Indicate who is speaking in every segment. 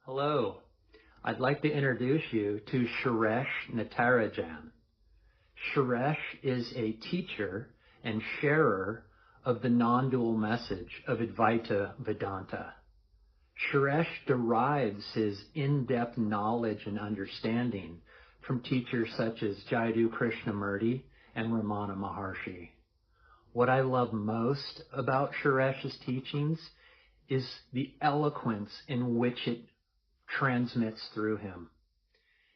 Speaker 1: Hello. I'd like to introduce you to Suresh Natarajan. Suresh is a teacher and sharer of the non-dual message of Advaita Vedanta. Suresh derives his in-depth knowledge and understanding from teachers such as Jayadu Krishnamurti and Ramana Maharshi. What I love most about Suresh's teachings is the eloquence in which it transmits through him.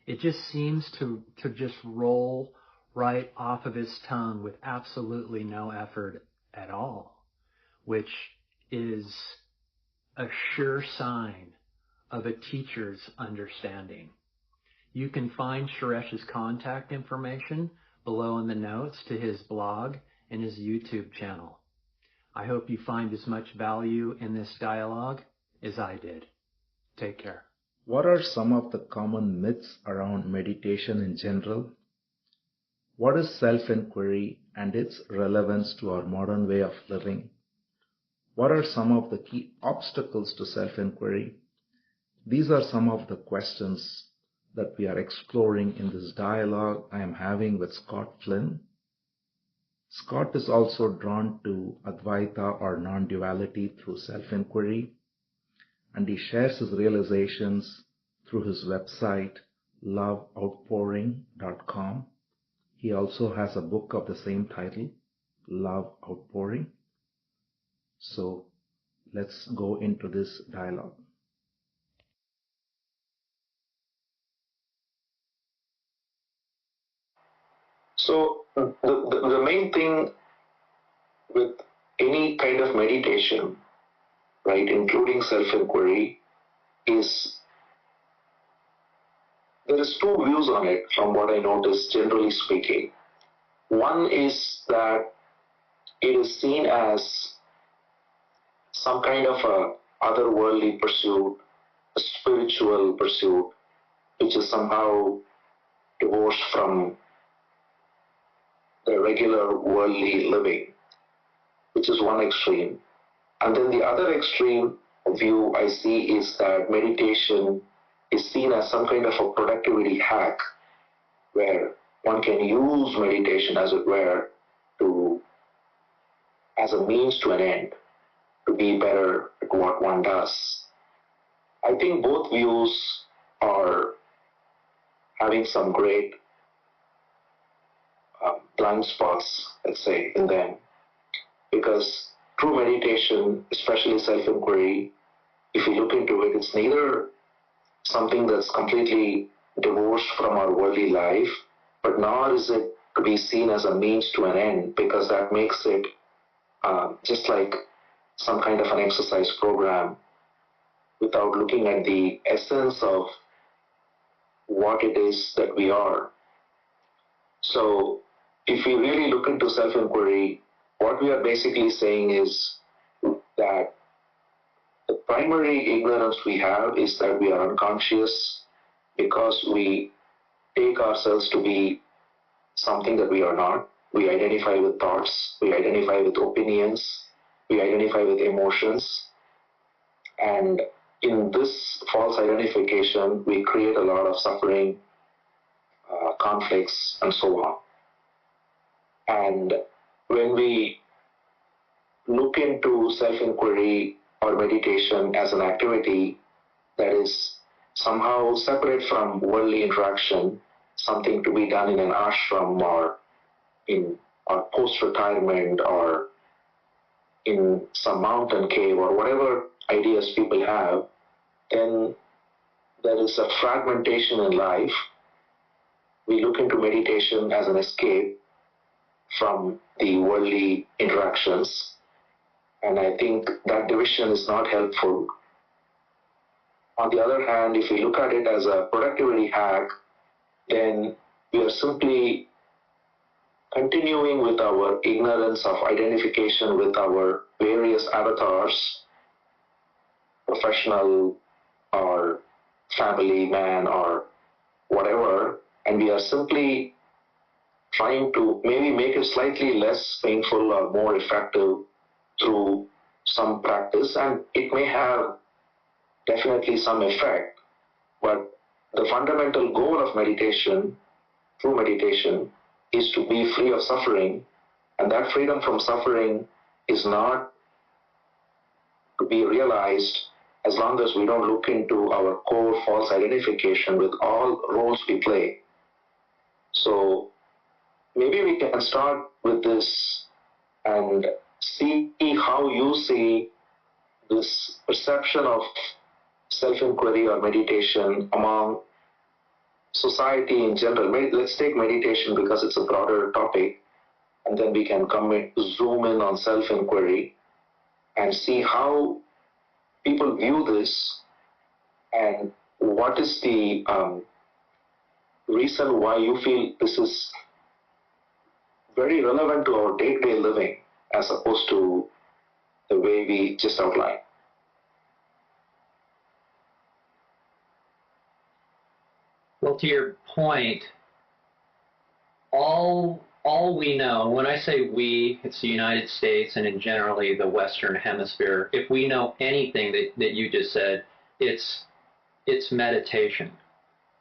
Speaker 1: It just seems to just roll right off of his tongue with absolutely no effort at all, which is a sure sign of a teacher's understanding. You can find Suresh's contact information below in the notes to his blog and his YouTube channel. I hope you find as much value in this dialogue as I did. Take care.
Speaker 2: What are some of the common myths around meditation in general? What is self-inquiry and its relevance to our modern way of living? What are some of the key obstacles to self-inquiry? These are some of the questions that we are exploring in this dialogue I am having with Scott Flynn. Scott is also drawn to Advaita or non-duality through self-inquiry, and he shares his realizations through his website, loveoutpouring.com. He also has a book of the same title, Love Outpouring. So let's go into this dialogue.
Speaker 3: So the main thing with any kind of meditation, right, including self-inquiry, is there is two views on it from what I noticed, generally speaking. One is that it is seen as some kind of a otherworldly pursuit, a spiritual pursuit, which is somehow divorced from the regular worldly living, which is one extreme. And then the other extreme view I see is that meditation is seen as some kind of a productivity hack, where one can use meditation, as it were, as a means to an end, to be better at what one does. I think both views are having some great blind spots, let's say, in them, because true meditation, especially self-inquiry, if you look into it, it's neither something that's completely divorced from our worldly life, but nor is it to be seen as a means to an end, because that makes it just like some kind of an exercise program without looking at the essence of what it is that we are. So if we really look into self-inquiry, what we are basically saying is that the primary ignorance we have is that we are unconscious because we take ourselves to be something that we are not. We identify with thoughts, we identify with opinions, we identify with emotions. And in this false identification, we create a lot of suffering, conflicts, and so on. And when we look into self-inquiry or meditation as an activity that is somehow separate from worldly interaction, something to be done in an ashram or in post-retirement or in some mountain cave or whatever ideas people have, then there is a fragmentation in life. We look into meditation as an escape from the worldly interactions, and I think that division is not helpful. On the other hand, if we look at it as a productivity hack, then we are simply continuing with our ignorance of identification with our various avatars, professional or family man or whatever, and we are simply trying to maybe make it slightly less painful or more effective through some practice, and it may have definitely some effect, But the fundamental goal of meditation, true meditation, is to be free of suffering, and that freedom from suffering is not to be realized as long as we don't look into our core false identification with all roles we play. So maybe we can start with this and see how you see this perception of self-inquiry or meditation among society in general. Let's take meditation because it's a broader topic, and then we can zoom in on self-inquiry and see how people view this and what is the reason why you feel this is very relevant to our day-to-day living as opposed to the way we just outlined.
Speaker 1: Well, to your point, all we know, when I say we, it's the United States and in generally the Western Hemisphere, if we know anything that you just said, it's meditation,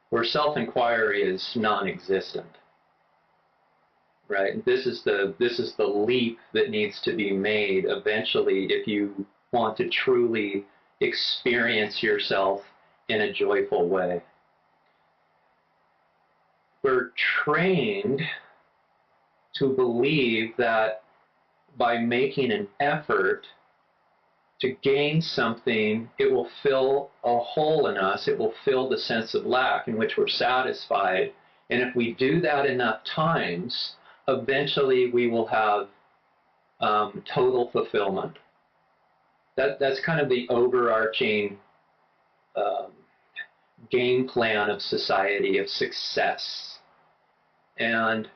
Speaker 1: where self-inquiry is non-existent. Right? This is the leap that needs to be made eventually if you want to truly experience yourself in a joyful way. We're trained to believe that by making an effort to gain something, it will fill a hole in us, it will fill the sense of lack in which we're satisfied. And if we do that enough times, eventually we will have total fulfillment. That's kind of the overarching game plan of society, of success. And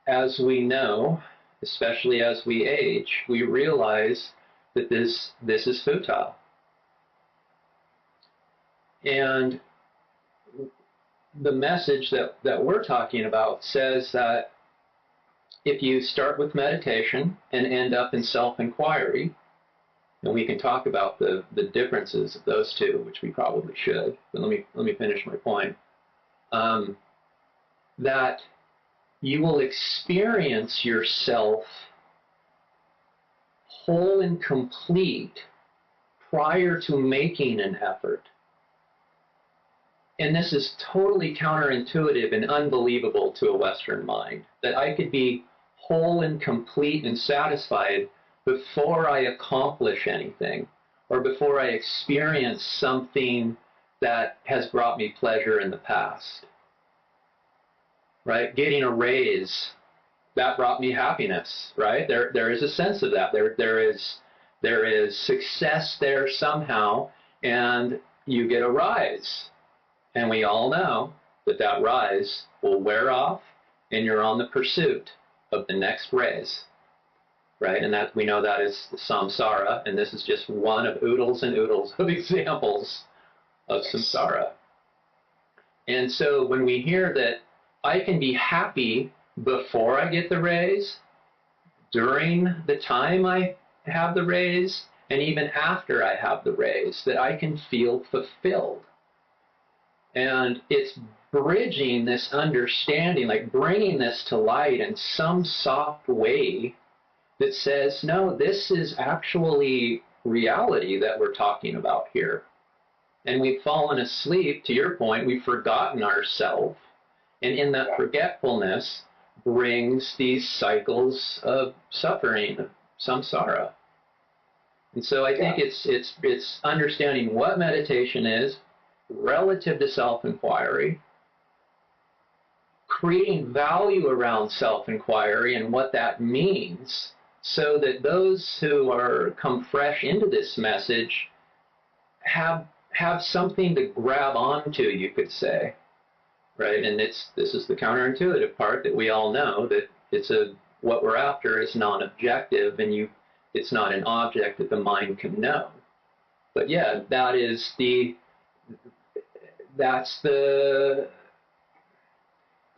Speaker 1: as we know, especially as we age, we realize that this is futile. And the message that we're talking about says that if you start with meditation and end up in self-inquiry, and we can talk about the differences of those two, which we probably should, but let me finish my point, that you will experience yourself whole and complete prior to making an effort. And this is totally counterintuitive and unbelievable to a Western mind, that I could be whole and complete and satisfied before I accomplish anything, or before I experience something that has brought me pleasure in the past. Right? Getting a raise, that brought me happiness, right? There is a sense of that. There is success there somehow, and you get a rise. And we all know that rise will wear off, and you're on the pursuit of the next raise, right? And that we know that is samsara, and this is just one of oodles and oodles of examples of samsara. And so when we hear that I can be happy before I get the raise, during the time I have the raise, and even after I have the raise, that I can feel fulfilled. And it's bridging this understanding, like bringing this to light in some soft way that says, no, this is actually reality that we're talking about here. And we've fallen asleep, to your point, we've forgotten ourselves. And in that forgetfulness brings these cycles of suffering, of samsara. And so I think it's understanding what meditation is relative to self-inquiry, creating value around self-inquiry and what that means, so that those who come fresh into this message have something to grab onto, you could say. Right, and this is the counterintuitive part that we all know, that what we're after is non-objective, and it's not an object that the mind can know. But yeah, that's the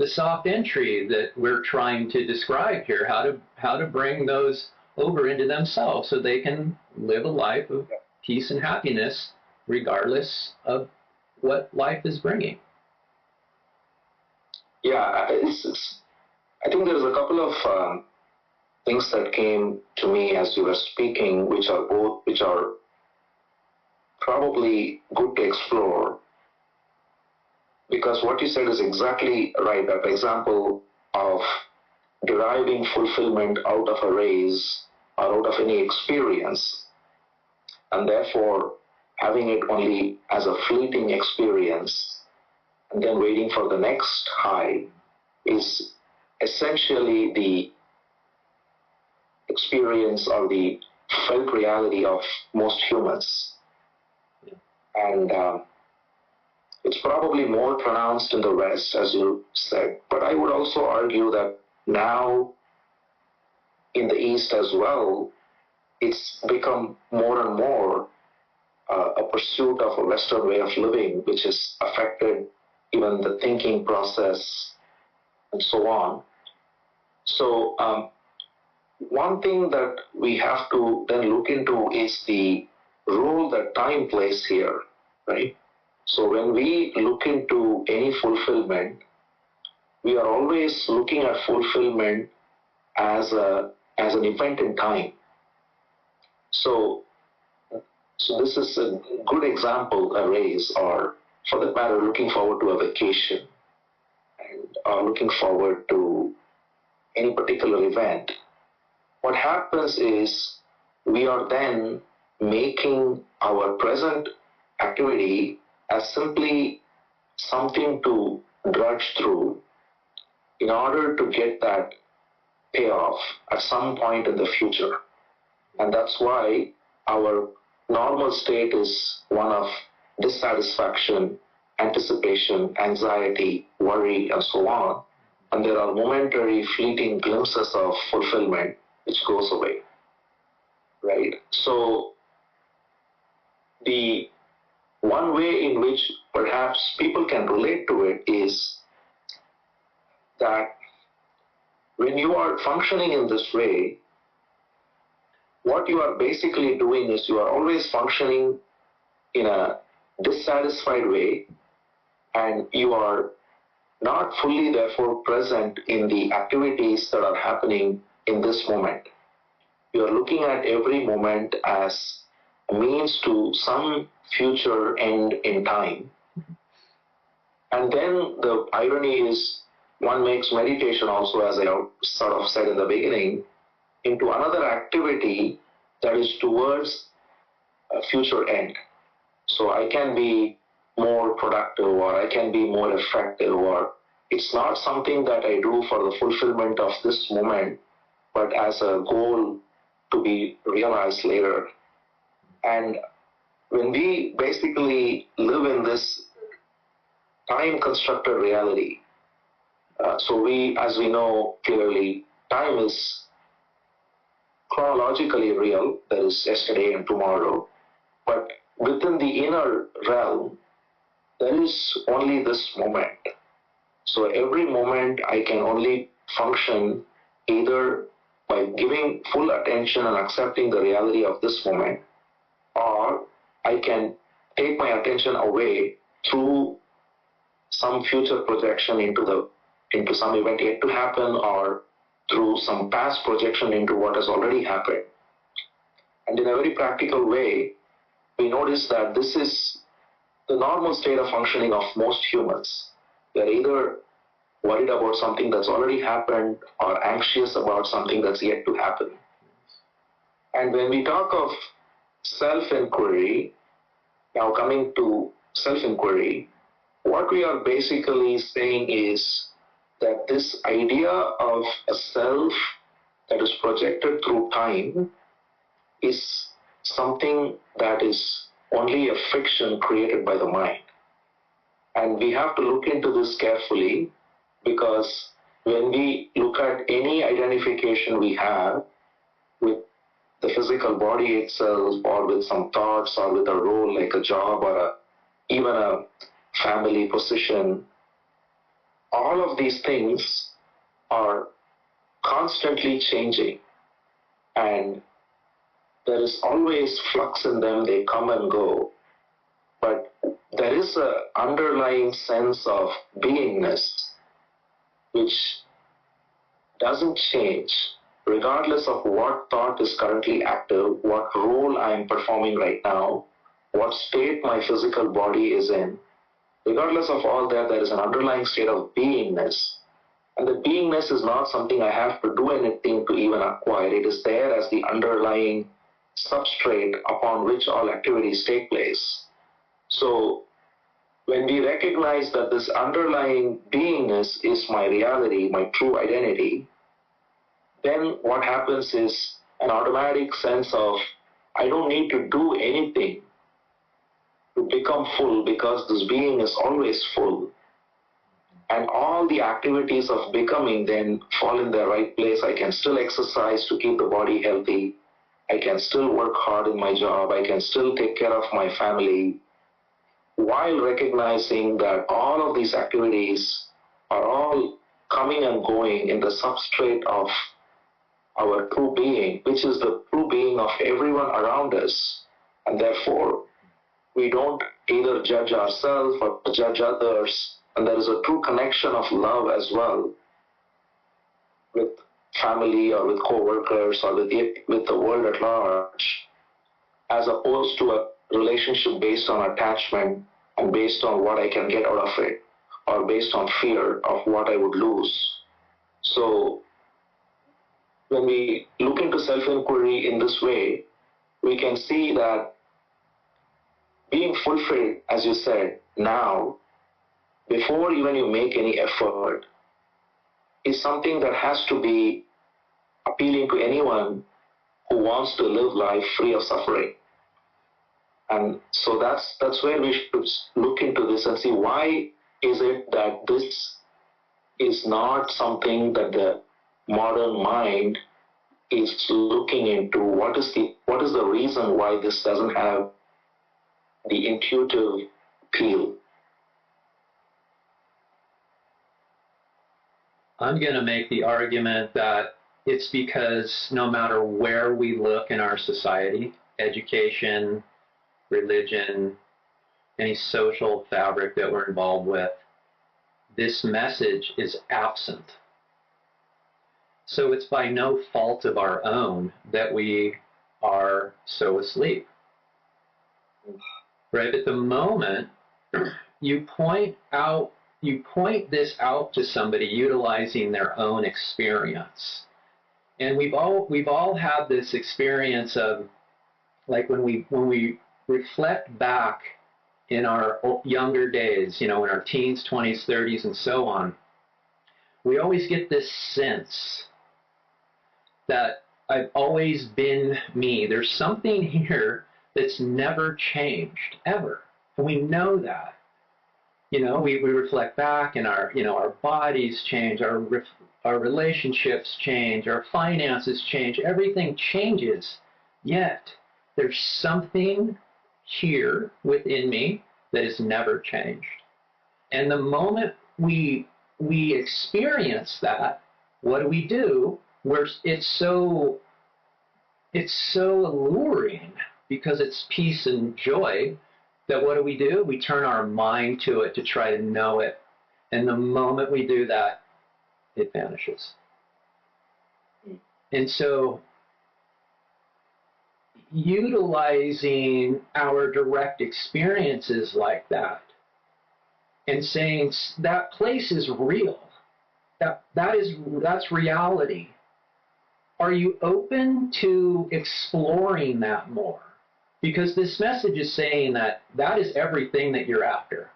Speaker 1: soft entry that we're trying to describe here. How to bring those over into themselves so they can live a life of peace and happiness, regardless of what life is bringing.
Speaker 3: Yeah, I think there's a couple of things that came to me as you were speaking, which are probably good to explore, because what you said is exactly right. That example of deriving fulfillment out of a race or out of any experience, and therefore having it only as a fleeting experience and then waiting for the next high, is essentially the experience or the felt reality of most humans. And it's probably more pronounced in the West, as you said, but I would also argue that now in the East as well, it's become more and more a pursuit of a Western way of living, which has affected even the thinking process and so on. So one thing that we have to then look into is the role that time plays here, right? So when we look into any fulfillment, we are always looking at fulfillment as an event in time. So this is a good example, a race, or for that matter, looking forward to a vacation, and looking forward to any particular event. What happens is we are then making our present activity as simply something to drudge through in order to get that payoff at some point in the future. And that's why our normal state is one of dissatisfaction, anticipation, anxiety, worry, and so on. And there are momentary, fleeting glimpses of fulfillment which goes away, right? So the one way in which perhaps people can relate to it is that when you are functioning in this way, what you are basically doing is you are always functioning in a dissatisfied way, and you are not fully therefore present in the activities that are happening in this moment. You are looking at every moment as a means to some future end in time. And then the irony is one makes meditation also, as I sort of said in the beginning, into another activity that is towards a future end. So I can be more productive, or I can be more effective, or it's not something that I do for the fulfillment of this moment, but as a goal to be realized later. And when we basically live in this time-constructed reality, so as we know clearly, time is chronologically real, there is yesterday and tomorrow, but within the inner realm, there is only this moment. So every moment I can only function either by giving full attention and accepting the reality of this moment, or I can take my attention away through some future projection into some event yet to happen, or through some past projection into what has already happened. And in a very practical way, we notice that this is the normal state of functioning of most humans. They're either worried about something that's already happened or anxious about something that's yet to happen. And when we talk of self-inquiry, now coming to self-inquiry, what we are basically saying is that this idea of a self that is projected through time is something that is only a fiction created by the mind. And we have to look into this carefully, because when we look at any identification we have with the physical body itself, or with some thoughts, or with a role like a job, or even a family position, all of these things are constantly changing, and there is always flux in them. They come and go, but there is an underlying sense of beingness which doesn't change regardless of what thought is currently active, what role I am performing right now, what state my physical body is in. Regardless of all that, there is an underlying state of beingness. And the beingness is not something I have to do anything to even acquire. It is there as the underlying substrate upon which all activities take place. So when we recognize that this underlying beingness is my reality, my true identity, then what happens is an automatic sense of I don't need to do anything to become full because this being is always full. And all the activities of becoming then fall in their right place. I can still exercise to keep the body healthy. I can still work hard in my job. I can still take care of my family, while recognizing that all of these activities are all coming and going in the substrate of our true being, which is the true being of everyone around us. And therefore, we don't either judge ourselves or judge others. And there is a true connection of love as well with family or with co-workers or with the world at large, as opposed to a relationship based on attachment and based on what I can get out of it, or based on fear of what I would lose. So when we look into self-inquiry in this way, we can see that being fulfilled, as you said, now, before even you make any effort, is something that has to be appealing to anyone who wants to live life free of suffering. And so that's where we should look into this and see why is it that this is not something that the modern mind is looking into. What is the reason why this doesn't have the intuitive appeal?
Speaker 1: I'm going to make the argument that it's because no matter where we look in our society, education, religion, any social fabric that we're involved with, this message is absent. So it's by no fault of our own that we are so asleep. Right? At the moment you point this out to somebody utilizing their own experience. And we've all had this experience of, like, when we reflect back in our younger days, in our teens, 20s, 30s, and so on, we always get this sense that I've always been me. There's something here that's never changed, ever. And we know that. We reflect back, and our bodies change, our relationships change, our finances change, everything changes. Yet there's something here within me that has never changed. And the moment we experience that, what do? It's so alluring because it's peace and joy, that what do? We turn our mind to it to try to know it. And the moment we do that, it vanishes. And so utilizing our direct experiences like that and saying that place is real, that's reality. Are you open to exploring that more? Because this message is saying that is everything that you're after,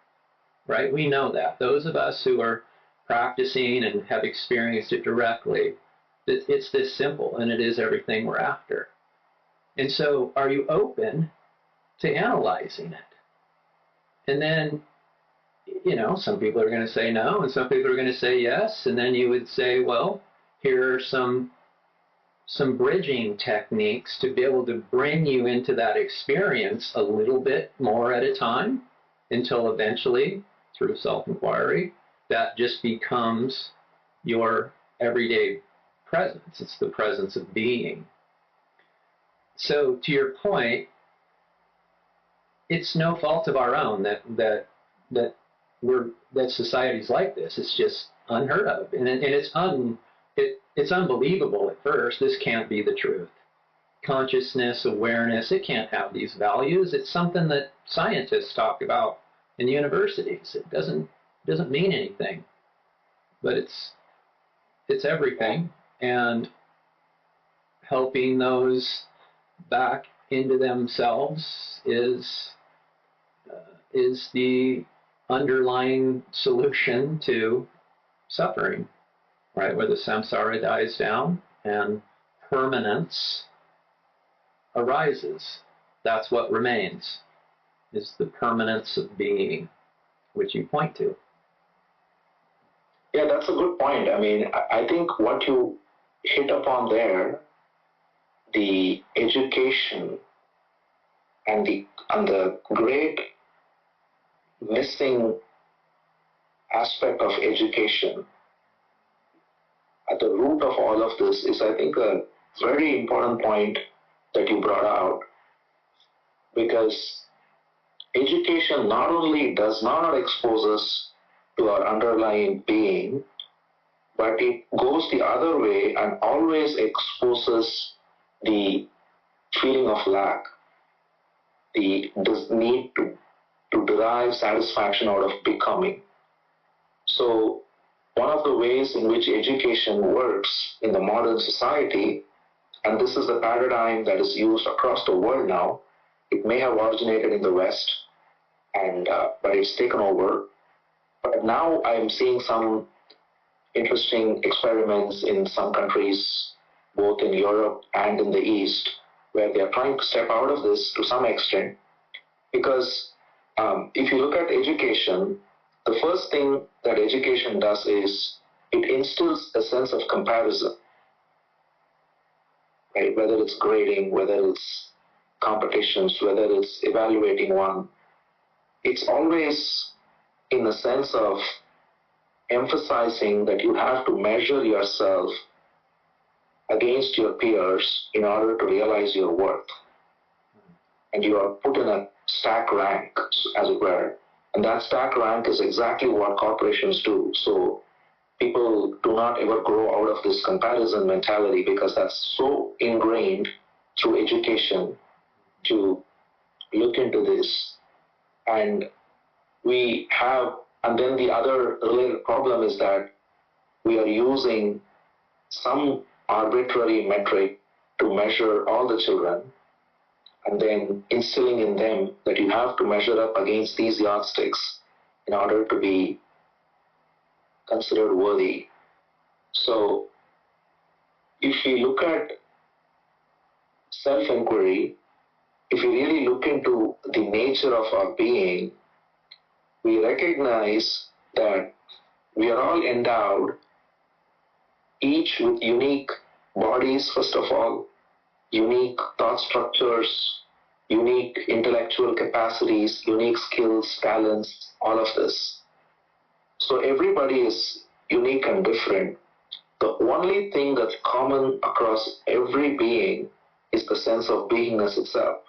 Speaker 1: right? We know that. Those of us who are practicing and have experienced it directly, it's this simple, and it is everything we're after. And so are you open to analyzing it? And then, some people are going to say no, and some people are going to say yes, and then you would say, well, here are some bridging techniques to be able to bring you into that experience a little bit more at a time, until eventually, through self-inquiry, that just becomes your everyday presence. It's the presence of being. So to your point, it's no fault of our own that society's like this. It's just unheard of, and it's unbelievable at first. This can't be the truth. Consciousness, awareness, it can't have these values. It's something that scientists talk about in universities. It doesn't mean anything, but it's everything. And helping those back into themselves is the underlying solution to suffering, right? Where the samsara dies down and permanence arises. That's what remains, is the permanence of being, which you point to.
Speaker 3: Yeah, that's a good point. I mean, I think what you hit upon there, the education and the great missing aspect of education at the root of all of this is, I think, a very important point that you brought out, because education not only does not expose us to our underlying being, but it goes the other way and always exposes the feeling of lack, the need to derive satisfaction out of becoming. So one of the ways in which education works in the modern society, and this is the paradigm that is used across the world now, it may have originated in the West, but it's taken over. But now I'm seeing some interesting experiments in some countries, both in Europe and in the East, where they are trying to step out of this to some extent. Because if you look at education, the first thing that education does is it instills a sense of comparison, right? Whether it's grading, whether it's competitions, whether it's evaluating one, it's always in the sense of emphasizing that you have to measure yourself against your peers in order to realize your worth. And you are put in a stack rank, as it were. And that stack rank is exactly what corporations do. So people do not ever grow out of this comparison mentality, because that's so ingrained through education to look into this. And then the other related problem is that we are using some arbitrary metric to measure all the children, and then instilling in them that you have to measure up against these yardsticks in order to be considered worthy. So if we look at self-inquiry, if we really look into the nature of our being, we recognize that we are all endowed, each with unique bodies, first of all, unique thought structures, unique intellectual capacities, unique skills, talents, all of this. So everybody is unique and different. The only thing that's common across every being is the sense of beingness itself.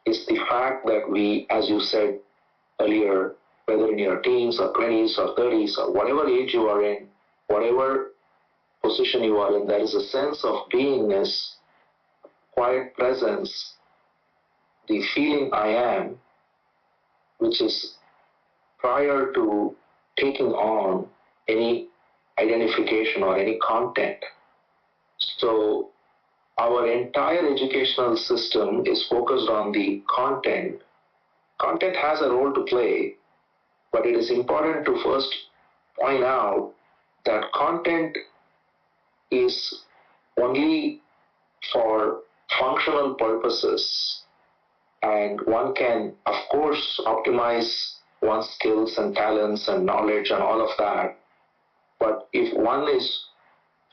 Speaker 3: It's the fact that we, as you said earlier, whether in your teens or 20s or 30s or whatever age you are in, whatever position you are in, there is a sense of beingness, quiet presence, the feeling I am, which is prior to taking on any identification or any content. So our entire educational system is focused on the content. Content has a role to play, but it is important to first point out that content is only for functional purposes, and one can, of course, optimize one's skills and talents and knowledge and all of that. But if one is,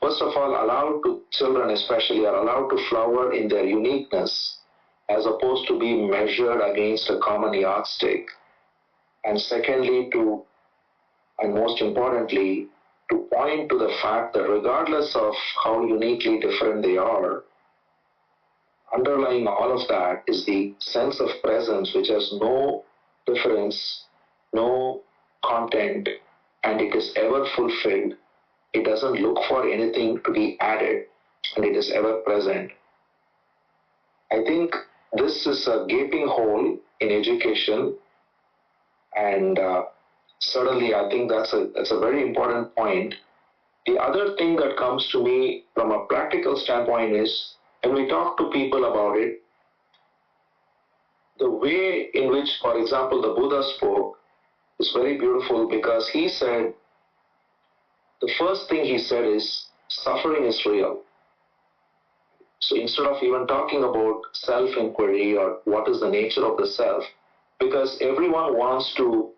Speaker 3: first of all, allowed to, children especially, are allowed to flower in their uniqueness as opposed to be measured against a common yardstick. And secondly, and most importantly, to point to the fact that regardless of how uniquely different they are, underlying all of that is the sense of presence, which has no difference, no content, and it is ever fulfilled. It doesn't look for anything to be added, and it is ever present. I think this is a gaping hole in education, and certainly I think that's a very important point. The other thing that comes to me from a practical standpoint is when we talk to people about it, the way in which, for example, the Buddha spoke is very beautiful, because he said, the first thing he said is, suffering is real. So instead of even talking about self-inquiry or what is the nature of the self, because everyone wants to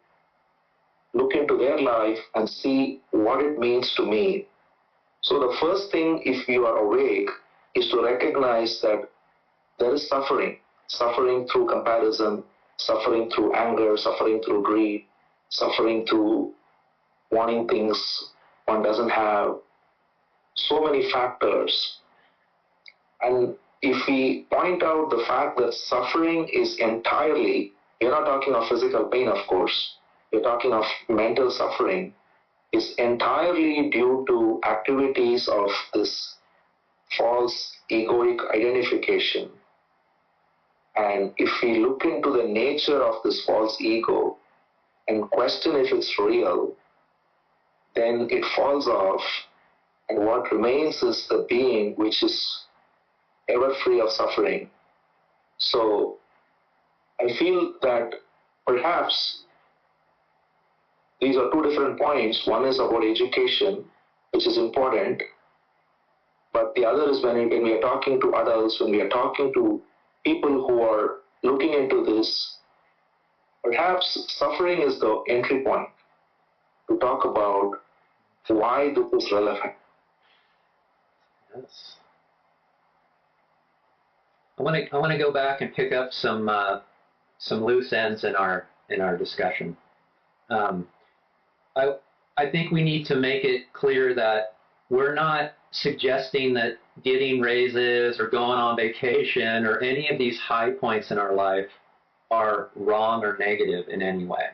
Speaker 3: look into their life and see what it means to me. So the first thing, if you are awake, is to recognize that there is suffering. Suffering through comparison, suffering through anger, suffering through greed, suffering through wanting things one doesn't have. So many factors. And if we point out the fact that suffering is entirely, we're not talking of physical pain, of course, we're talking of mental suffering, is entirely due to activities of this false egoic identification. And if we look into the nature of this false ego and question if it's real, then it falls off, and what remains is the being which is ever free of suffering. So I feel that perhaps these are two different points. One is about education, which is important, but the other is when we are talking to adults, when we are talking to people who are looking into this, perhaps suffering is the entry point to talk about why this is relevant.
Speaker 1: Yes. I want to go back and pick up some loose ends in our discussion. I think we need to make it clear that we're not suggesting that getting raises or going on vacation or any of these high points in our life are wrong or negative in any way.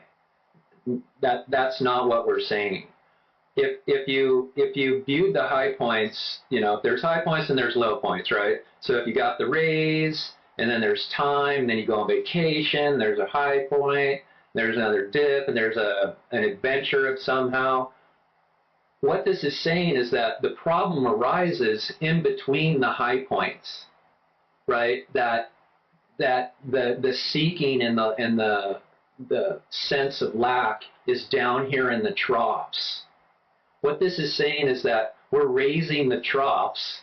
Speaker 1: That's not what we're saying. If you viewed the high points, there's high points and there's low points, right? So if you got the raise, and then there's time, and then you go on vacation, there's a high point, there's another dip, and there's an adventure of somehow. What this is saying is that the problem arises in between the high points, right? That the seeking and the sense of lack is down here in the troughs. What this is saying is that we're raising the troughs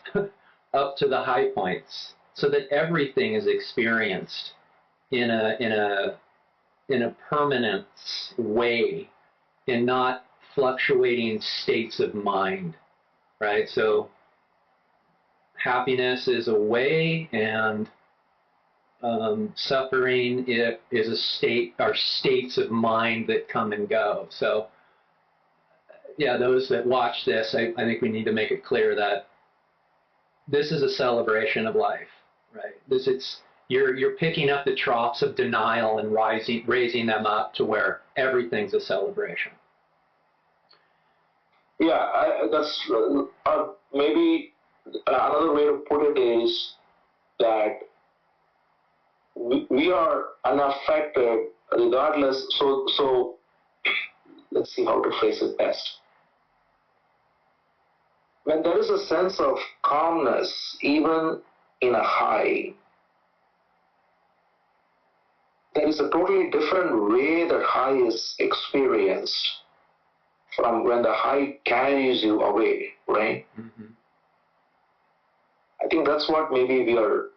Speaker 1: up to the high points so that everything is experienced in a permanent way and not fluctuating states of mind, right? So happiness is a way, and suffering is a state, or states of mind that come and go. So yeah, those that watch this, I think we need to make it clear that this is a celebration of life, right? You're picking up the troughs of denial and raising them up to where everything's a celebration.
Speaker 3: Yeah, that's maybe another way to put it is that we are unaffected regardless. So let's see how to phrase it best. When there is a sense of calmness, even in a high, there is a totally different way that high is experienced from when the high carries you away, right? Mm-hmm. I think that's what maybe we are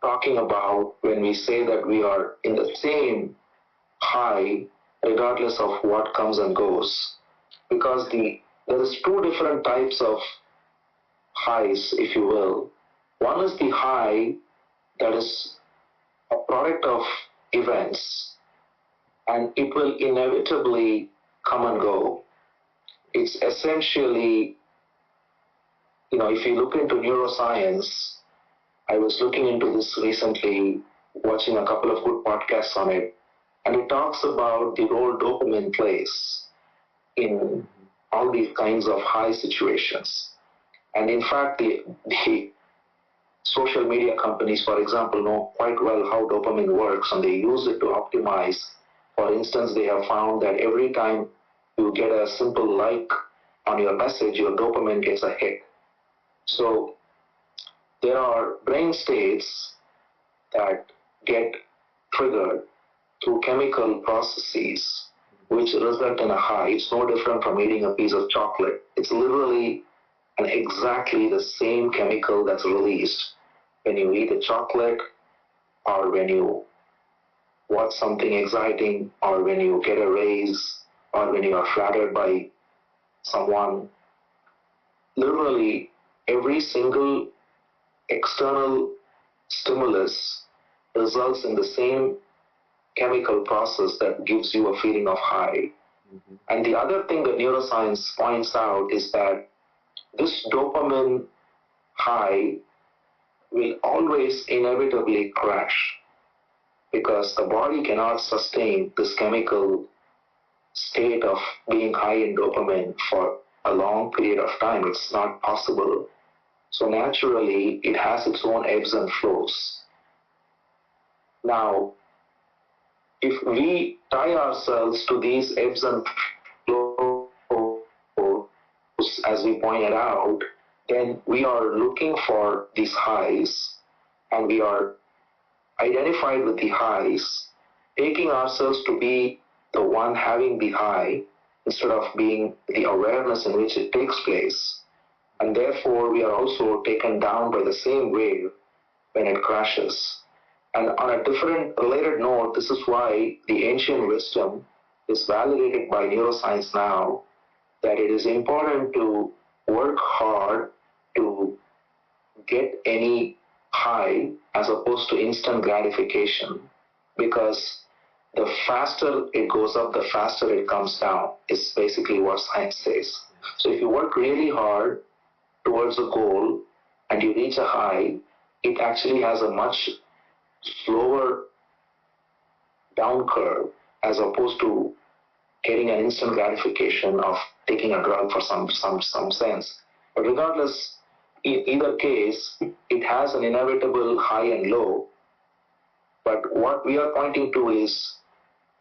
Speaker 3: talking about when we say that we are in the same high regardless of what comes and goes. Because there is two different types of highs, if you will. One is the high that is a product of events, and it will inevitably come and go. It's essentially, if you look into neuroscience, I was looking into this recently, watching a couple of good podcasts on it, and it talks about the role dopamine plays in all these kinds of high situations. And in fact, the social media companies, for example, know quite well how dopamine works, and they use it to optimize. For instance, they have found that every time you get a simple like on your message, your dopamine gets a hit. So there are brain states that get triggered through chemical processes which result in a high. It's no different from eating a piece of chocolate. It's literally and exactly the same chemical that's released when you eat a chocolate, or when you watch something exciting, or when you get a raise, or when you are flattered by someone. Literally, every single external stimulus results in the same chemical process that gives you a feeling of high. Mm-hmm. And the other thing that neuroscience points out is that this dopamine high will always inevitably crash, because the body cannot sustain this chemical state of being high in dopamine for a long period of time. It's not possible. So naturally, it has its own ebbs and flows. Now, if we tie ourselves to these ebbs and flows, as we pointed out, then we are looking for these highs, and we are identified with the highs, taking ourselves to be the one having the high instead of being the awareness in which it takes place. And therefore, we are also taken down by the same wave when it crashes. And on a different related note, this is why the ancient wisdom is validated by neuroscience now, that it is important to work hard to get any high as opposed to instant gratification, because the faster it goes up, the faster it comes down, is basically what science says. So if you work really hard towards a goal and you reach a high, it actually has a much slower down curve as opposed to getting an instant gratification of taking a drug for some sense. But regardless, in either case, it has an inevitable high and low. But what we are pointing to is,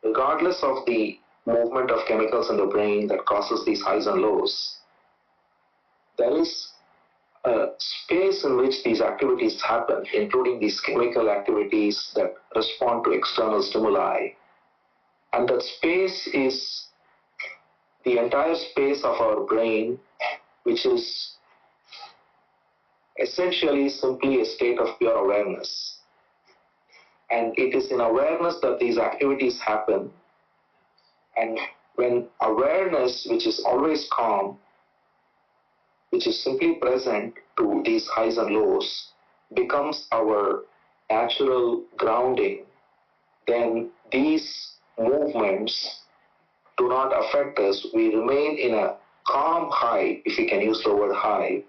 Speaker 3: regardless of the movement of chemicals in the brain that causes these highs and lows, there is a space in which these activities happen, including these chemical activities that respond to external stimuli. And that space is the entire space of our brain, which is essentially simply a state of pure awareness. And it is in awareness that these activities happen. And when awareness, which is always calm, which is simply present to these highs and lows, becomes our natural grounding, then these movements do not affect us. We remain in a calm high, if we can use the word high,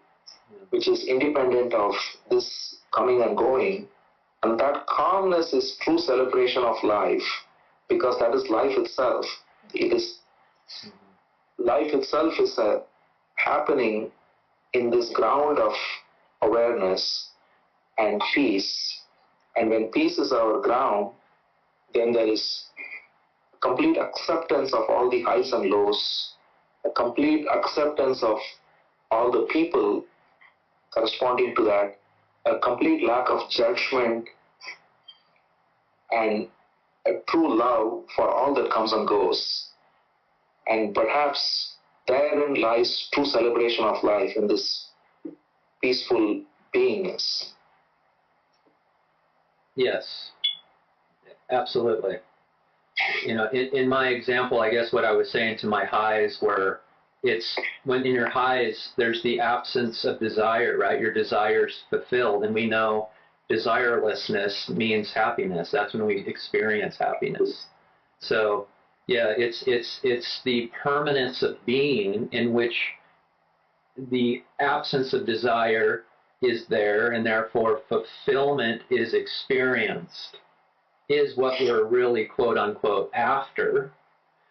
Speaker 3: which is independent of this coming and going. And that calmness is true celebration of life, because that is life itself. Life itself is happening in this ground of awareness and peace. And when peace is our ground, then there is complete acceptance of all the highs and lows, a complete acceptance of all the people corresponding to that, a complete lack of judgment, and a true love for all that comes and goes. And perhaps therein lies true celebration of life, in this peaceful beingness.
Speaker 1: Yes, absolutely. You know, in my example, I guess what I was saying to my highs were, it's when in your highs, there's the absence of desire, right? Your desire's fulfilled, and we know desirelessness means happiness. That's when we experience happiness. So, yeah, it's the permanence of being in which the absence of desire is there, and therefore fulfillment is experienced, is what we're really quote unquote after.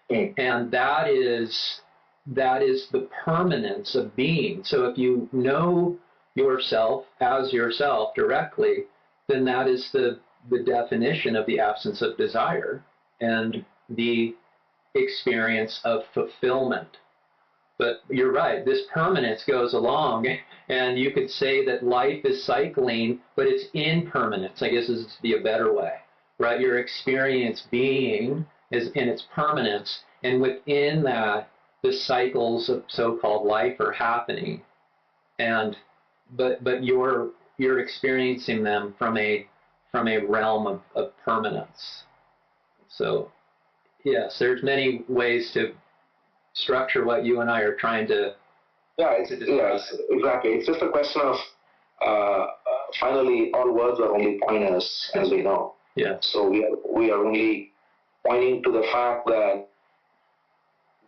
Speaker 1: And that is the permanence of being. So if you know yourself as yourself directly, then that is the definition of the absence of desire and the experience of fulfillment. But you're right, this permanence goes along, and you could say that life is cycling, but it's impermanence. I guess this would be a better way, right? Your experience being is in its permanence, and within that, the cycles of so-called life are happening, but you're experiencing them from a realm of permanence. So yes, there's many ways to structure what you and I are trying to.
Speaker 3: Yes, exactly. It's just a question of finally all words are only pointers, as we know.
Speaker 1: Yeah.
Speaker 3: So we are only pointing to the fact that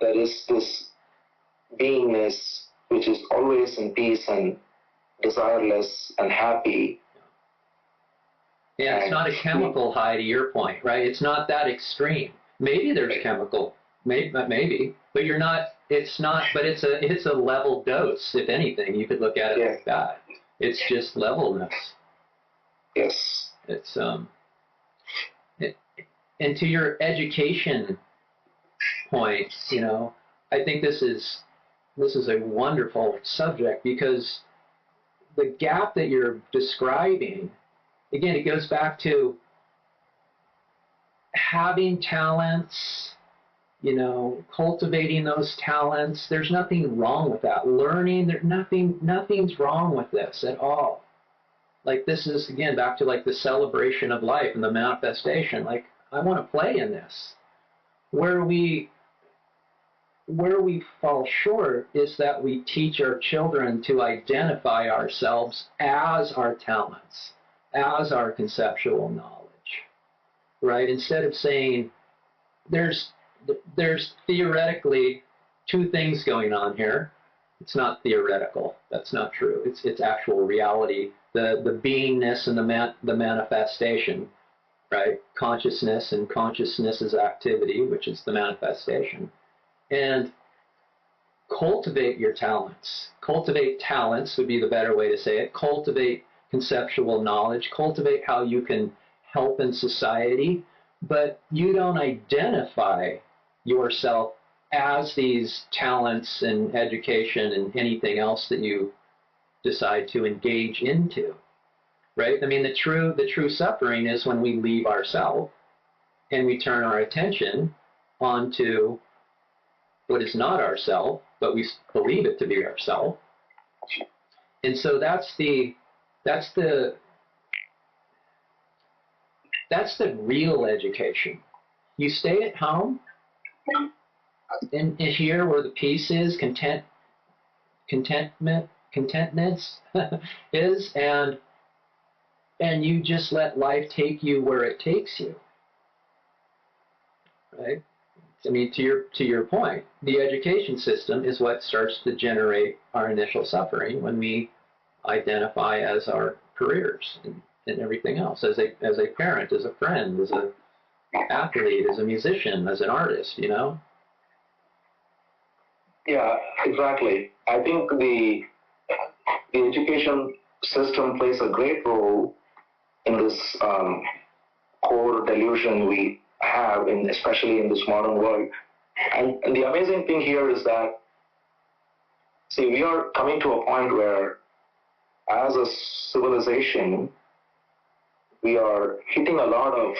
Speaker 3: there is this beingness which is always in peace and desireless and happy.
Speaker 1: Yeah, it's not a chemical high, to your point, right? It's not that extreme. Maybe there's chemical, maybe, but you're not. It's not. But it's a level dose. If anything, you could look at it like that. It's just levelness.
Speaker 3: Yes.
Speaker 1: It's and to your education point, I think this is a wonderful subject, because the gap that you're describing, again, it goes back to having talents, cultivating those talents. There's nothing wrong with that. Learning, nothing's wrong with this at all. Like, this is, again, back to like the celebration of life and the manifestation. Like, I want to play in this. Where we fall short is that we teach our children to identify ourselves as our talents, as our conceptual knowledge, right? Instead of saying there's theoretically two things going on here. It's not theoretical. That's not true. It's actual reality. The beingness and the manifestation, right? Consciousness and consciousness's activity, which is the manifestation. And cultivate your talents. Cultivate talents would be the better way to say it. Cultivate conceptual knowledge. Cultivate how you can help in society, but you don't identify yourself as these talents and education and anything else that you decide to engage into, right? I mean, the true suffering is when we leave ourself and we turn our attention onto what is not ourself, but we believe it to be ourself. And so that's the real education. You stay at home and here where the peace is, contentness is, and you just let life take you where it takes you, right? I mean, to your point, the education system is what starts to generate our initial suffering when we identify as our careers and everything else, as a parent, as a friend, as an athlete, as a musician, as an artist,
Speaker 3: Yeah, exactly. I think the education system plays a great role in this core delusion we have, especially in this modern world. And the amazing thing here is that, see, we are coming to a point where, as a civilization, we are hitting a lot of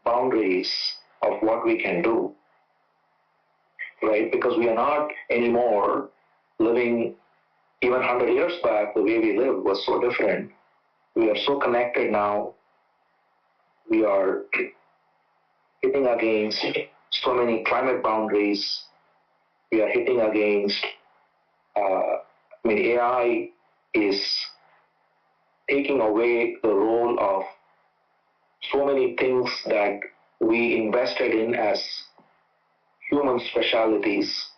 Speaker 3: boundaries of what we can do, right? Because we are not anymore living, even 100 years back, the way we lived was so different. We are so connected now. We are hitting against so many climate boundaries. We are hitting against, AI is taking away the role of so many things that we invested in as human specialities,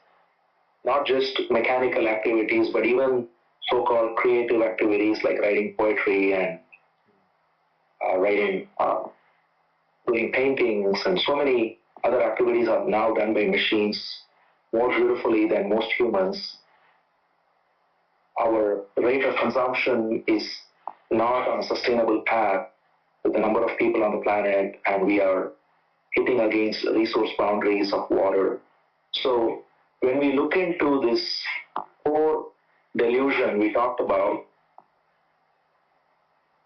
Speaker 3: not just mechanical activities, but even so-called creative activities like writing poetry and doing paintings, and so many other activities are now done by machines more beautifully than most humans. Our rate of consumption is not on a sustainable path with the number of people on the planet, and we are hitting against resource boundaries of water. So when we look into this core delusion we talked about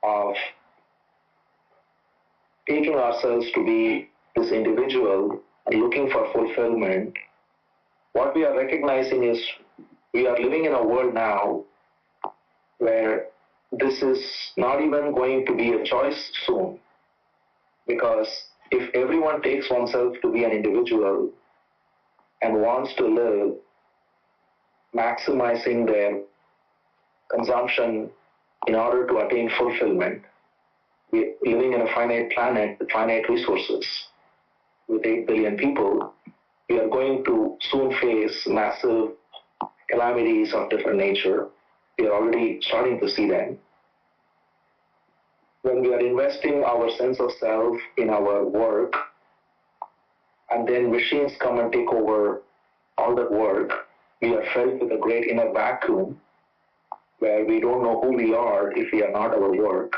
Speaker 3: of taking ourselves to be this individual and looking for fulfillment, what we are recognizing is we are living in a world now where this is not even going to be a choice soon. Because if everyone takes oneself to be an individual and wants to live maximizing their consumption in order to attain fulfillment, we're living in a finite planet with finite resources. With 8 billion people, we are going to soon face massive calamities of different nature. We are already starting to see them. When we are investing our sense of self in our work, and then machines come and take over all that work, we are filled with a great inner vacuum where we don't know who we are if we are not our work.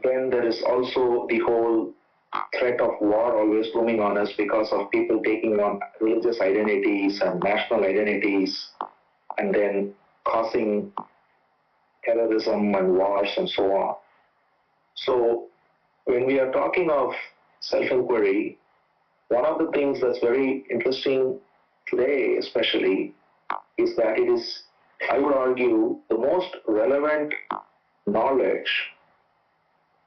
Speaker 3: Then there is also the whole threat of war always looming on us because of people taking on religious identities and national identities and then causing terrorism and wars and so on. So when we are talking of self-inquiry, one of the things that's very interesting today especially is that it is, I would argue, the most relevant knowledge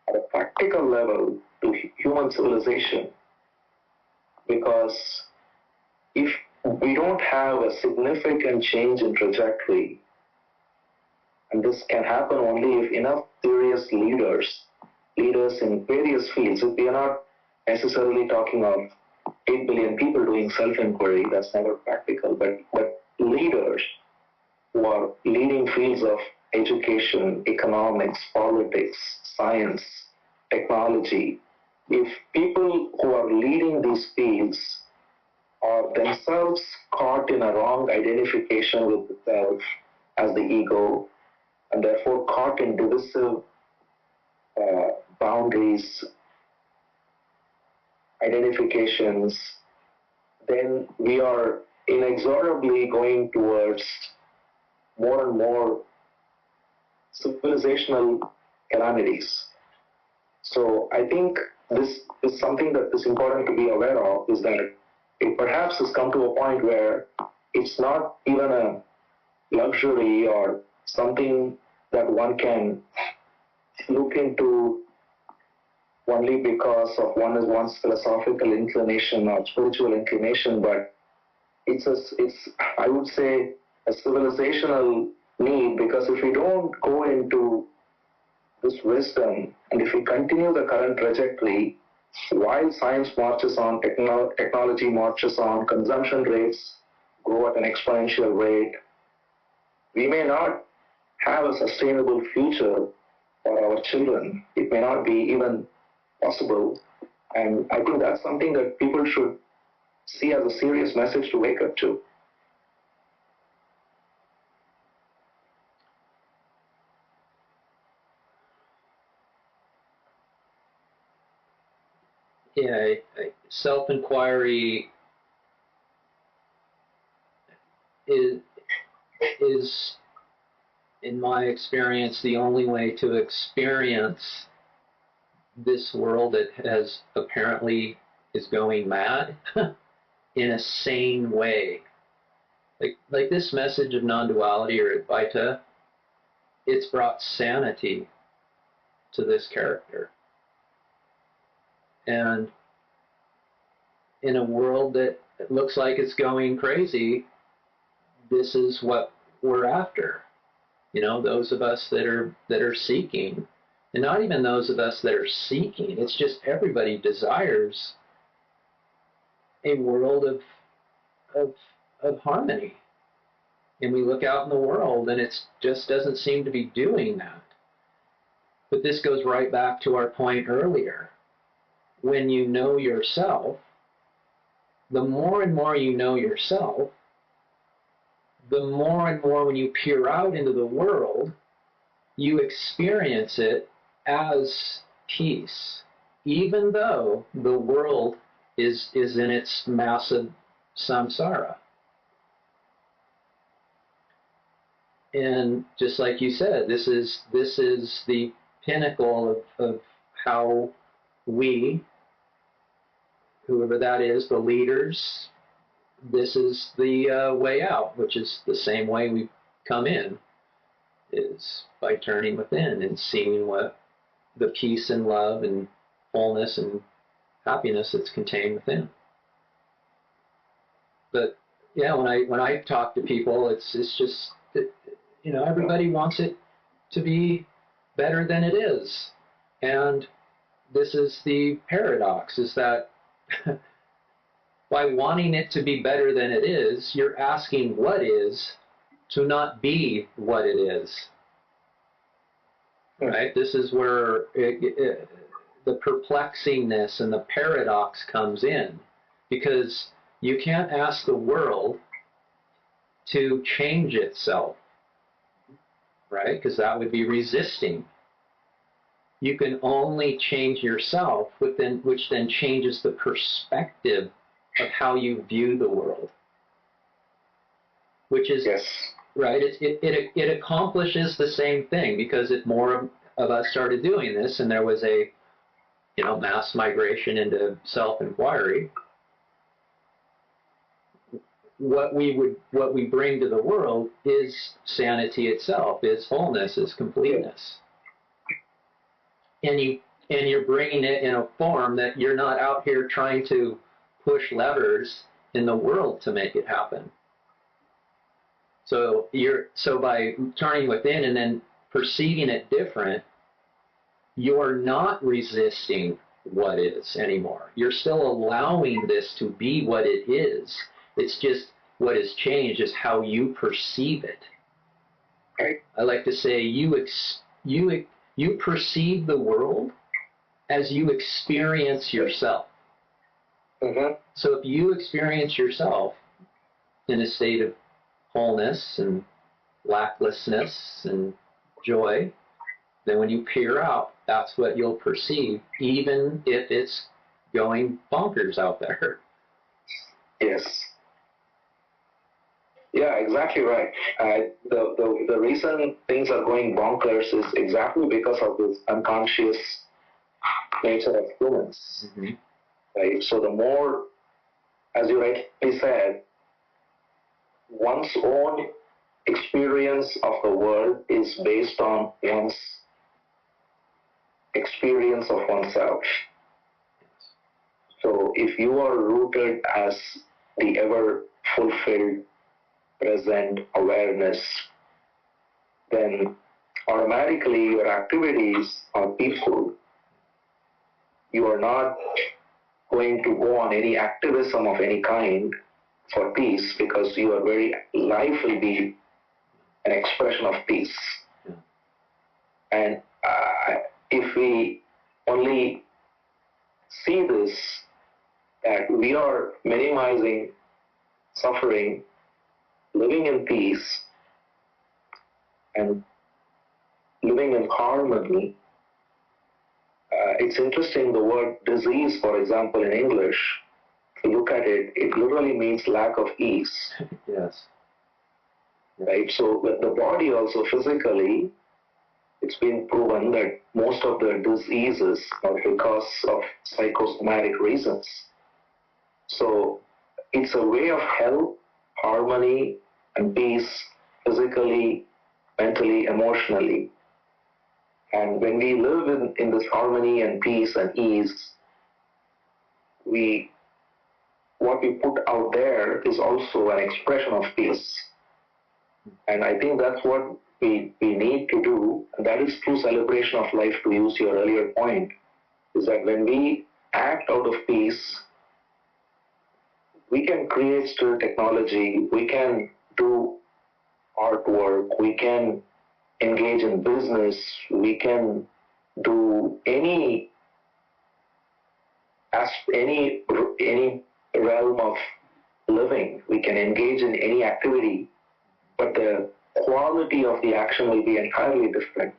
Speaker 3: at a practical level to human civilization. Because if we don't have a significant change in trajectory, and this can happen only if enough serious leaders in various fields, if we are not necessarily talking of 8 billion people doing self-inquiry, that's never practical, but leaders who are leading fields of education, economics, politics, science, technology, if people who are leading these fields are themselves caught in a wrong identification with the self as the ego, and therefore caught in divisive boundaries, identifications, then we are inexorably going towards more and more civilizational calamities. So I think this is something that is important to be aware of, is that it perhaps has come to a point where it's not even a luxury or something that one can look into only because of one's philosophical inclination or spiritual inclination, but it's I would say a civilizational need, because if we don't go into this wisdom and if we continue the current trajectory, while science marches on, technology marches on, consumption rates grow at an exponential rate, we may not have a sustainable future for our children. It may not be even possible. And I think that's something that people should see as a serious message to wake up to.
Speaker 1: Yeah, self-inquiry is, in my experience, the only way to experience this world that has apparently is going mad in a sane way. Like this message of non-duality or Advaita, it's brought sanity to this character. And in a world that looks like it's going crazy, this is what we're after. You know, those of us that are seeking, and not even those of us that are seeking, it's just everybody desires a world of harmony. And we look out in the world and it just doesn't seem to be doing that. But this goes right back to our point earlier. When you know yourself, the more and more you know yourself, the more and more when you peer out into the world, you experience it as peace, even though the world is in its massive samsara. And just like you said, this is the pinnacle of how we, whoever that is, the leaders, this is the way out, which is the same way we come in, is by turning within and seeing what the peace and love and fullness and happiness that's contained within. But yeah, when I talk to people, it's just that, you know, everybody wants it to be better than it is, and this is the paradox: is that by wanting it to be better than it is, you're asking what is to not be what it is. Right? This is where the perplexingness and the paradox comes in, because you can't ask the world to change itself, right? Because that would be resisting. You can only change yourself, which then changes the perspective of how you view the world. Which is,
Speaker 3: yes,
Speaker 1: right, it accomplishes the same thing, because if more of us started doing this and there was a, you know, mass migration into self-inquiry, what we bring to the world is sanity itself, is wholeness, is completeness. And you're bringing it in a form that you're not out here trying to push levers in the world to make it happen. So by turning within and then perceiving it different, you're not resisting what is anymore. You're still allowing this to be what it is. It's just what has changed is how you perceive it.
Speaker 3: right,
Speaker 1: I like to say you perceive the world as you experience yourself.
Speaker 3: mm-hmm.
Speaker 1: So if you experience yourself in a state of wholeness and lacklessness and joy, then when you peer out, that's what you'll perceive, even if it's going bonkers out there.
Speaker 3: Yes. Yeah, exactly right. The reason things are going bonkers is exactly because of this unconscious nature of humans.
Speaker 1: Mm-hmm.
Speaker 3: Right? So the more, as you rightly said, one's own experience of the world is based on one's experience of oneself. So if you are rooted as the ever fulfilled present awareness, then automatically your activities are peaceful. You are not going to go on any activism of any kind for peace, because your very life will be an expression of peace.
Speaker 1: Yeah.
Speaker 3: And if we only see this, that we are minimizing suffering, living in peace, and living in harmony. It's interesting, the word disease, for example, in English, if you look at it, it literally means lack of ease.
Speaker 1: Yes.
Speaker 3: Right? So the body also physically, it's been proven that most of the diseases are because of psychosomatic reasons. So it's a way of health, harmony, and peace, physically, mentally, emotionally. And when we live in this harmony and peace and ease, what we put out there is also an expression of peace. And I think that's what we need to do, and that is true celebration of life, to use your earlier point, is that when we act out of peace, we can create still technology, we can do artwork, we can engage in business, we can do any realm of living, we can engage in any activity, but the quality of the action will be entirely different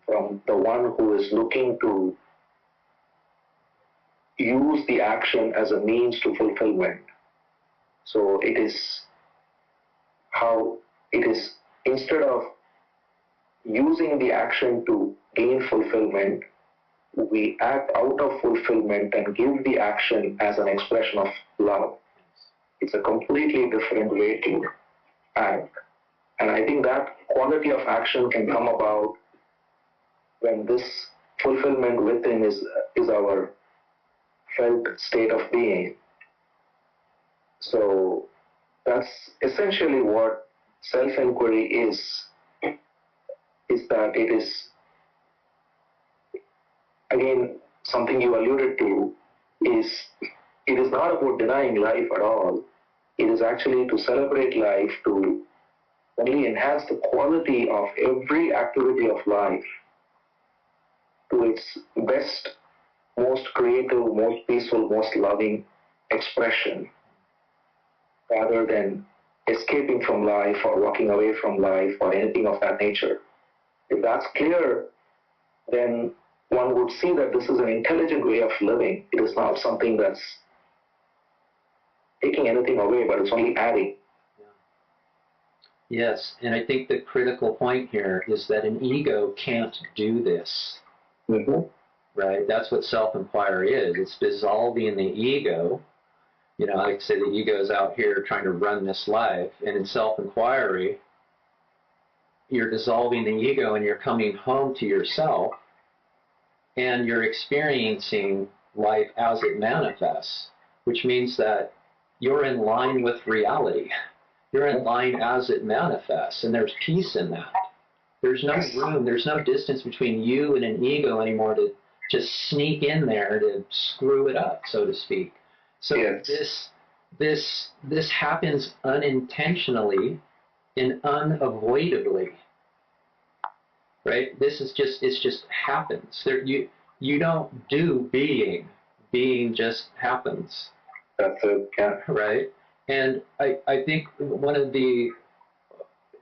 Speaker 3: from the one who is looking to use the action as a means to fulfillment. So it is how it is, instead of using the action to gain fulfillment, we act out of fulfillment and give the action as an expression of love. It's a completely different way to act. And I think that quality of action can come about when this fulfillment within is our felt state of being. So that's essentially what self-inquiry is that it is, again, something you alluded to, is it is not about denying life at all. It is actually to celebrate life, to only enhance the quality of every activity of life to its best, most creative, most peaceful, most loving expression, rather than escaping from life or walking away from life or anything of that nature. If that's clear, then one would see that this is an intelligent way of living. It is not something that's taking anything away, but it's only adding.
Speaker 1: Yes, and I think the critical point here is that an ego can't do this.
Speaker 3: Mm-hmm.
Speaker 1: Right? That's what self-inquiry is. It's dissolving the ego. You know, I like to say the ego is out here trying to run this life, and in self-inquiry, you're dissolving the ego and you're coming home to yourself, and you're experiencing life as it manifests, which means that you're in line with reality. You're in line as it manifests, and there's peace in that. There's no room, there's no distance between you and an ego anymore to just sneak in there to screw it up, so to speak. So
Speaker 3: yes.
Speaker 1: this happens unintentionally and unavoidably, right? This is just, it just happens. There, you don't do being just happens.
Speaker 3: That's it, yeah.
Speaker 1: Right? And I think one of the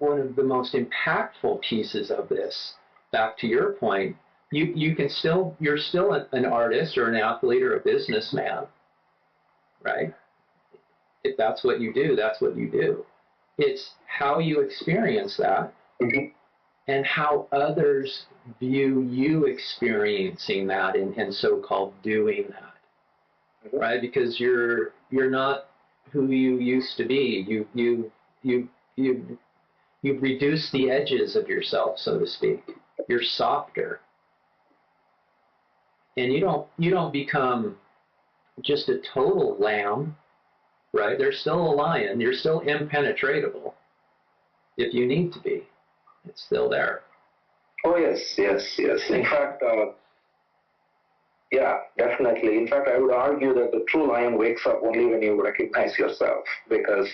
Speaker 1: most impactful pieces of this, back to your point, you're still an artist or an athlete or a businessman, right? If that's what you do, that's what you do. It's how you experience that,
Speaker 3: mm-hmm.
Speaker 1: and how others view you experiencing that and so-called doing that, mm-hmm. right? Because you're not who you used to be. You've reduced the edges of yourself, so to speak. You're softer. And you don't become just a total lamb, right? There's still a lion. You're still impenetrable if you need to be. It's still there.
Speaker 3: Oh, yes. In fact, yeah, definitely. In fact, I would argue that the true lion wakes up only when you recognize yourself, because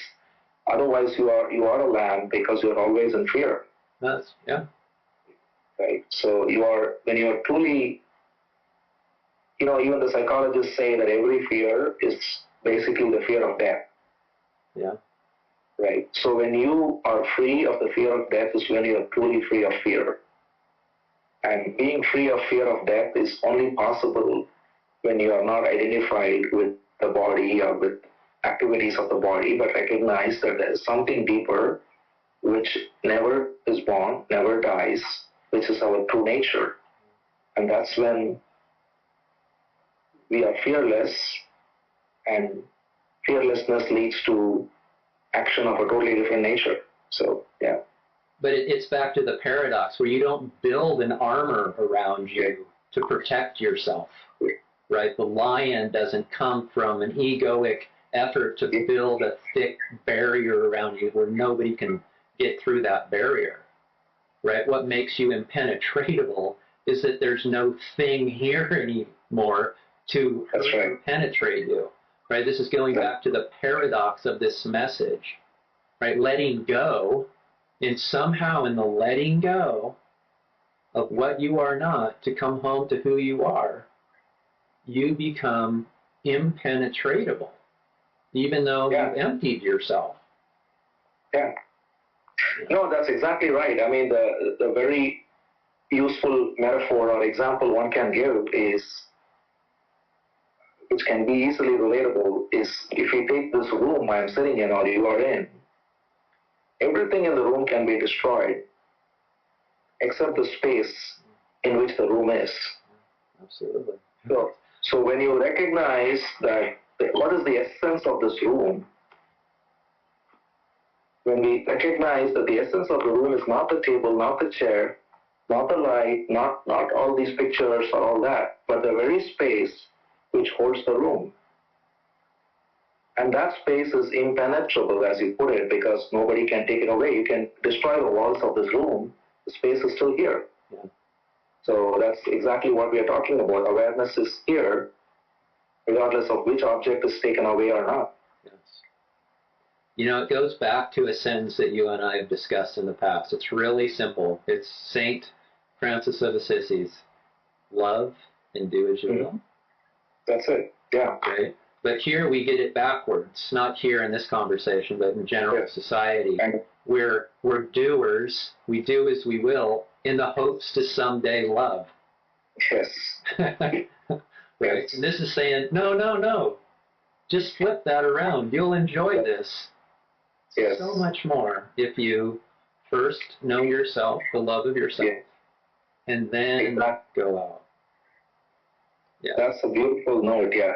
Speaker 3: otherwise you are a lamb because you're always in fear.
Speaker 1: Yeah.
Speaker 3: Right. So when you are truly, even the psychologists say that every fear is basically the fear of death.
Speaker 1: Yeah.
Speaker 3: Right. So when you are free of the fear of death is when you are truly free of fear. And being free of fear of death is only possible when you are not identified with the body or with activities of the body, but recognize that there is something deeper which never is born, never dies, which is our true nature. And that's when we are fearless, and fearlessness leads to action of a totally different nature. So, yeah.
Speaker 1: But it's back to the paradox where you don't build an armor around you to protect yourself, right? The lion doesn't come from an egoic effort to build a thick barrier around you where nobody can get through that barrier, right? What makes you impenetrable is that there's no thing here anymore to penetrate you, right? This is going back to the paradox of this message, right? Letting go And somehow in the letting go of what you are not to come home to who you are, you become impenetrable, even though you emptied yourself.
Speaker 3: Yeah. No, that's exactly right. I mean, the very useful metaphor or example one can give is, which can be easily relatable, is if you take this room I'm sitting in or you are in, everything in the room can be destroyed except the space in which the room is.
Speaker 1: Absolutely.
Speaker 3: So when you recognize that what is the essence of this room, when we recognize that the essence of the room is not the table, not the chair, not the light, not all these pictures or all that, but the very space which holds the room. And that space is impenetrable, as you put it, because nobody can take it away. You can destroy the walls of this room, the space is still here.
Speaker 1: Yeah.
Speaker 3: So that's exactly what we are talking about. Awareness is here, regardless of which object is taken away or not.
Speaker 1: Yes. You know, it goes back to a sentence that you and I have discussed in the past. It's really simple. It's Saint Francis of Assisi's, love and do as you will.
Speaker 3: That's it, yeah.
Speaker 1: Right? But here we get it backwards, not here in this conversation, but in general society. We're doers, we do as we will, in the hopes to someday love.
Speaker 3: Yes.
Speaker 1: Right?
Speaker 3: Yes.
Speaker 1: And this is saying, no. Just flip that around. You'll enjoy this so much more if you first know yourself, the love of yourself, and then go out. Yeah.
Speaker 3: That's a beautiful note, yeah.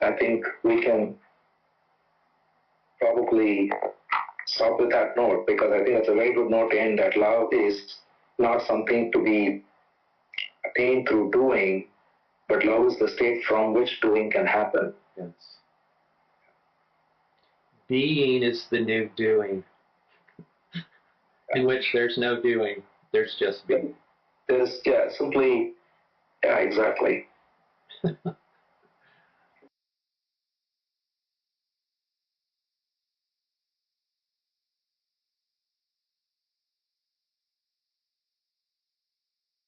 Speaker 3: I think we can probably stop with that note, because I think it's a very good note to end, that love is not something to be attained through doing, but love is the state from which doing can happen.
Speaker 1: Yes. Being is the new doing, in which there's no doing, there's just being.
Speaker 3: There's, exactly.